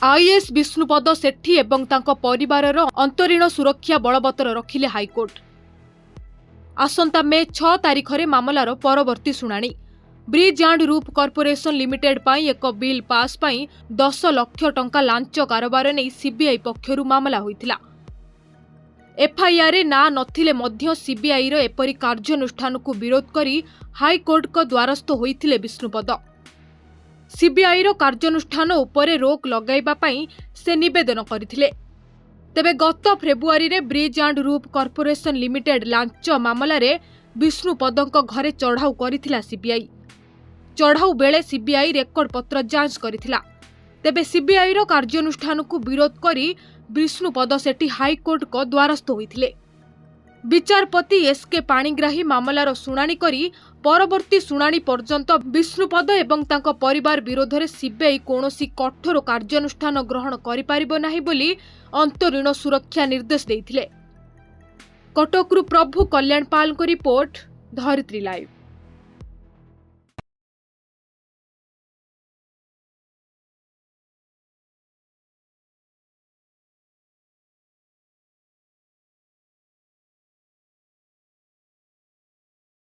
IAS Vishnupad सेठी एवं तांको परिवारर अंतरीण सुरक्षा बलवत्तर रखिले हाईकोर्ट। आसंता मे 6 तारिख रे मामलार परवर्ती शुणाणी। Bridge and roof corporation limited पाई एक बिल पास पाई 10 लाख टंका लांच कारोबार नहीं सीबीआई पक्षरु मामला होइथिला। एफआईआर रे ना नथिले मध्य सीबीआई रो एपरि कार्यानुष्ठान को विरोध करी हाईकोर्ट को द्वारस्थ होइथिले विष्णुपद। सीबीआई रो कार्यानुष्ठान उपरे रोक लगाइबा पई से निवेदन करथिले। तेबे गत फेब्रुआरी रे bridge and roof corporation limited launch मामला रे विष्णुपदक घरे चढ़ाऊ करथिला सीबीआई। चढ़ाऊ बेले सीबीआई रेकर्ड पत्र जांच करथिला। तेबे सीबीआई रो कार्यानुष्ठान को विरोध करी विष्णुपद सेठी हाईकोर्ट को द्वारस्थ होइथिले। विचारपति एसके पाणिग्राही मामलार शुणाणी करी परवर्ती शुणाणी पर्यंत विष्णुपद एवं तांको परिवार विरोध में सीबीआई कौनसी कठोर कार्यानुष्ठान ग्रहण करि पारिबो नाही बोली अंतरीण सुरक्षा निर्देश देइथिले। कटकरू प्रभु कल्याण पाल को रिपोर्ट, धरित्री लाइव।